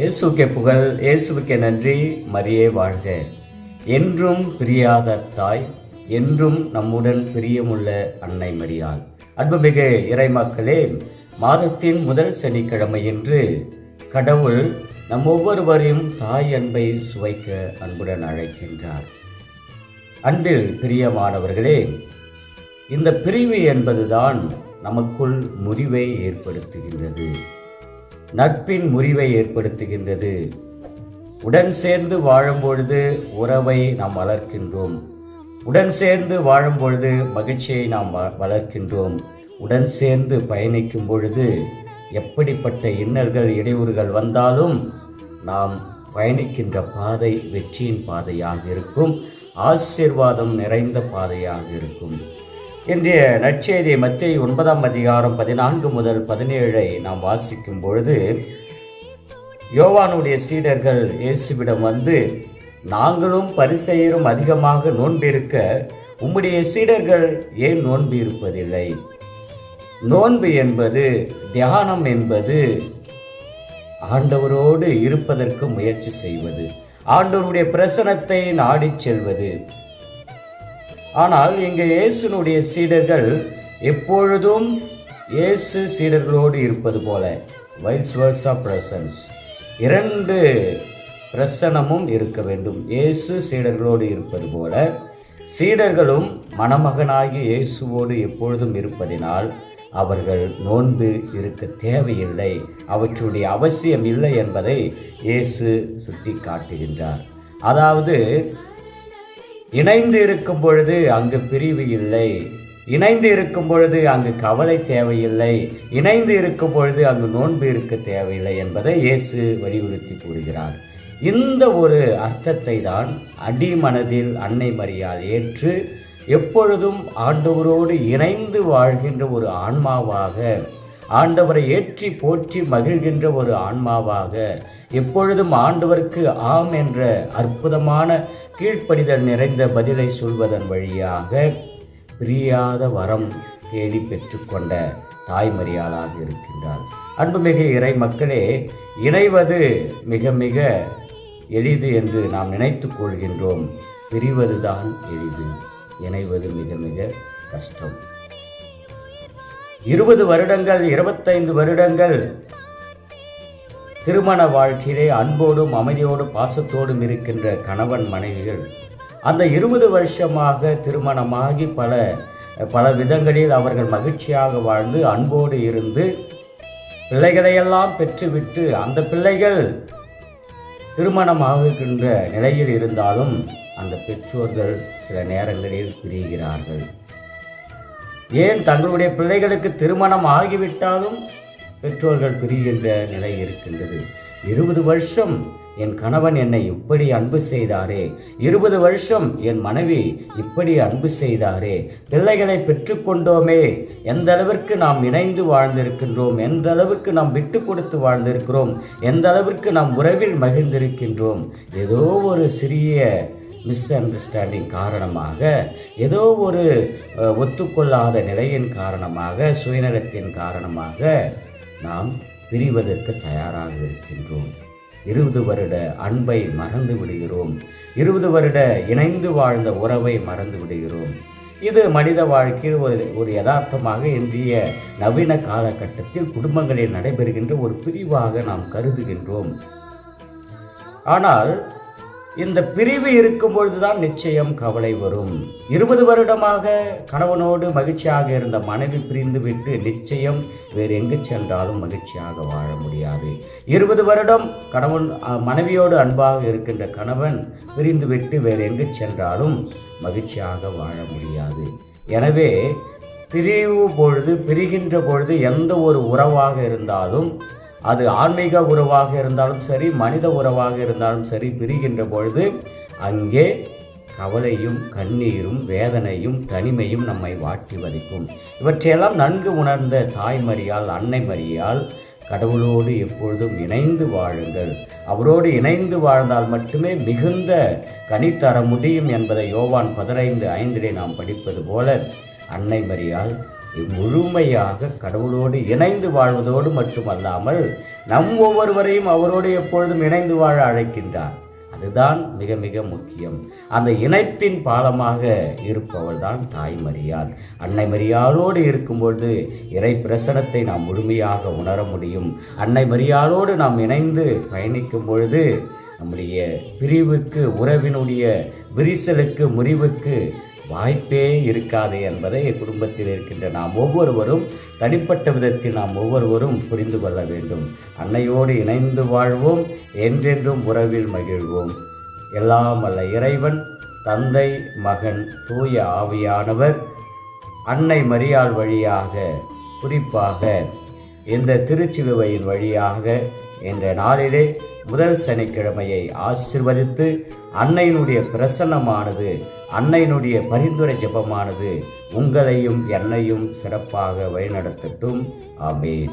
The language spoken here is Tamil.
இயேசுக்கே புகழ், இயேசுவுக்கே நன்றி, மரியே வாழ்க. என்றும் பிரியாத தாய், என்றும் நம்முடன் பிரியமுள்ள அன்னை மரியாள். அன்புமிகு இறைமக்களே, மாதத்தின் முதல் சனிக்கிழமையன்று கடவுள் நம் ஒவ்வொருவரையும் தாய் அன்பை சுவைக்க அன்புடன் அழைக்கின்றார். அன்பில் பிரியமானவர்களே, இந்த பிரிவு என்பதுதான் நமக்குள் முறிவை ஏற்படுத்துகின்றது, நட்பின் முறிவை ஏற்படுத்துகின்றது. உடன் சேர்ந்து வாழும் பொழுது உறவை நாம் வளர்க்கின்றோம், உடன் சேர்ந்து வாழும் பொழுது மகிழ்ச்சியை நாம் வளர்க்கின்றோம். உடன் சேர்ந்து பயணிக்கும் பொழுது எப்படிப்பட்ட இன்னல்கள் இடையூறுகள் வந்தாலும் நாம் பயணிக்கின்ற பாதை வெற்றியின் பாதையாக இருக்கும், ஆசீர்வாதம் நிறைந்த பாதையாக இருக்கும். இன்றைய நற்செய்தி மத்தேயு 9ஆம் அதிகாரம் 14 முதல் 17 நாம் வாசிக்கும் பொழுது, யோவானுடைய சீடர்கள் இயேசுவிடம் வந்து, நாங்களும் பரிசேயரும் அதிகமாக நோன்பிருக்க உம்முடைய சீடர்கள் ஏன் நோன்பு இருப்பதில்லை? நோன்பு என்பது, தியானம் என்பது ஆண்டவரோடு இருப்பதற்கு முயற்சி செய்வது, ஆண்டவருடைய பிரசன்னத்தை நாடிச் செல்வது. ஆனால் இங்கே இயேசுனுடைய சீடர்கள் எப்பொழுதும் இயேசு சீடர்களோடு இருப்பது போல, வைஸ் வர்சா பிரசன்ஸ், இரண்டு பிரசனமும் இருக்க வேண்டும். இயேசு சீடர்களோடு இருப்பது போல சீடர்களும் மணமகனாகிய இயேசுவோடு எப்பொழுதும் இருப்பதினால் அவர்கள் நோன்பு இருக்க தேவையில்லை, அவற்றுடைய அவசியம் இல்லை என்பதை இயேசு சுட்டி காட்டுகின்றார். அதாவது, இணைந்து இருக்கும் பொழுது அங்கு பிரிவு இல்லை, இணைந்து இருக்கும் பொழுது அங்கு கவலை தேவையில்லை, இணைந்து இருக்கும் பொழுது அங்கு நோன்பு இருக்க தேவையில்லை என்பதை இயேசு வலியுறுத்தி கூறுகிறார். இந்த ஒரு அர்த்தத்தை தான் அடிமனதில் அன்னை மரியாள் ஏற்று எப்பொழுதும் ஆண்டவரோடு இணைந்து வாழ்கின்ற ஒரு ஆன்மாவாக, ஆண்டவரை ஏற்றி போற்றி மகிழ்கின்ற ஒரு ஆன்மாவாக, எப்பொழுதும் ஆண்டவருக்கு ஆம் என்ற அற்புதமான கீழ்ப்படிதல் நிறைந்த பதிலை சொல்வதன் வழியாக பிரியாத வரம் தேடி பெற்றுக்கொண்ட தாய்மரியாளாக இருக்கின்றார். அன்புமிகு இறை மக்களே, இணைவது மிக மிக எளிது என்று நாம் நினைத்து கொள்கின்றோம். பிரிவதுதான் எளிது, இணைவது மிக மிக கஷ்டம். 20 வருடங்கள் 25 வருடங்கள் திருமண வாழ்க்கையிலே அன்போடும் அமைதியோடும் பாசத்தோடும் இருக்கின்ற கணவன் மனைவிகள், அந்த 20 வருஷமாக திருமணமாகி பல விதங்களில் அவர்கள் மகிழ்ச்சியாக வாழ்ந்து அன்போடு இருந்து பிள்ளைகளையெல்லாம் பெற்றுவிட்டு அந்த பிள்ளைகள் திருமணமாகுகின்ற நிலையில் இருந்தாலும் அந்த பெற்றோர்கள் சில நேரங்களில் பிரிகிறார்கள். ஏன் தங்களுடைய பிள்ளைகளுக்கு திருமணம் ஆகிவிட்டாலும் பெற்றோர்கள் பிரிகின்ற நிலை இருக்கின்றது. 20 வருஷம் என் கணவன் என்னை இப்படி அன்பு செய்தாரே, 20 வருஷம் என் மனைவி இப்படி அன்பு செய்தாரே, பிள்ளைகளை பெற்றுக்கொண்டோமே, எந்த அளவிற்கு நாம் இணைந்து வாழ்ந்திருக்கின்றோம், எந்த அளவிற்கு நாம் விட்டு கொடுத்து வாழ்ந்திருக்கிறோம், எந்த அளவிற்கு நாம் உறவில் மகிழ்ந்திருக்கின்றோம். ஏதோ ஒரு சிறிய மிஸ் அண்டர்ஸ்டாண்டிங் காரணமாக, ஏதோ ஒரு ஒத்துக்கொள்ளாத நிலையின் காரணமாக, சுயநலத்தின் காரணமாக நாம் பிரிவதற்கு தயாராக இருக்கின்றோம். 20 வருட அன்பை மறந்து விடுகிறோம், 20 வருட இணைந்து வாழ்ந்த உறவை மறந்து விடுகிறோம். இது மனித வாழ்க்கையில் ஒரு யதார்த்தமாக இன்றைய நவீன காலகட்டத்தில் குடும்பங்களில் நடைபெறுகின்ற ஒரு பிரிவாக நாம் கருதுகின்றோம். ஆனால் இந்த பிரிவு இருக்கும் பொழுதுதான் நிச்சயம் கவலை வரும். 20 வருடமாக கணவனோடு மகிழ்ச்சியாக இருந்த மனைவி பிரிந்து விட்டு நிச்சயம் வேறு எங்கு சென்றாலும் மகிழ்ச்சியாக வாழ முடியாது. 20 வருடம் கணவன் மனைவியோடு அன்பாக இருக்கின்ற கணவன் பிரிந்து விட்டு வேறு எங்கு சென்றாலும் மகிழ்ச்சியாக வாழ முடியாது. எனவே பிரிகின்ற பொழுது எந்த ஒரு உறவாக இருந்தாலும், அது ஆன்மீக உறவாக இருந்தாலும் சரி, மனித உறவாக இருந்தாலும் சரி, பிரிகின்ற பொழுது அங்கே கவலையும் கண்ணீரும் வேதனையும் தனிமையும் நம்மை வாட்டி வதைக்கும். இவற்றையெல்லாம் நன்கு உணர்ந்த தாய்மரியாள் அன்னை மரியாள், கடவுளோடு எப்பொழுதும் இணைந்து வாழுங்கள், அவரோடு இணைந்து வாழ்ந்தால் மட்டுமே மிகுந்த கனி தர முடியும் என்பதை யோவான் 15:5 நாம் படிப்பது போல அன்னை மரியாள் முழுமையாக கடவுளோடு இணைந்து வாழ்வதோடு மட்டுமல்லாமல் நம் ஒவ்வொருவரையும் அவரோடு எப்பொழுதும் இணைந்து வாழ அழைக்கின்றார். அதுதான் மிக மிக முக்கியம். அந்த இணைப்பின் பாலமாக இருப்பவள் தான் தாய் மரியாள். அன்னை மரியாளோடு இருக்கும்பொழுது இறை பிரசனத்தை நாம் முழுமையாக உணர முடியும். அன்னை மரியாளோடு நாம் இணைந்து பயணிக்கும் பொழுது நம்முடைய பிரிவுக்கு, உறவினுடைய விரிசலுக்கு, முறிவுக்கு வாய்ப்பே இருக்காது என்பதை குடும்பத்தில் இருக்கின்ற நாம் ஒவ்வொருவரும் தனிப்பட்ட விதத்தில் நாம் ஒவ்வொருவரும் புரிந்து கொள்ள வேண்டும். அன்னையோடு இணைந்து வாழ்வோம், என்றென்றும் உறவில் மகிழ்வோம். எல்லாம் அல்ல இறைவன், தந்தை, மகன், தூய ஆவியானவர் அன்னை மரியாள் வழியாக, குறிப்பாக இந்த திருச்சிலுவையின் வழியாக என்ற நாளிலே முதல் சனிக்கிழமையை ஆசீர்வதித்து அன்னையினுடைய பிரசன்னமானது, அன்னையினுடைய பரிந்துரை ஜெபமானது உங்களையும் என்னையும் சிறப்பாக வழிநடத்தட்டும். ஆமென்.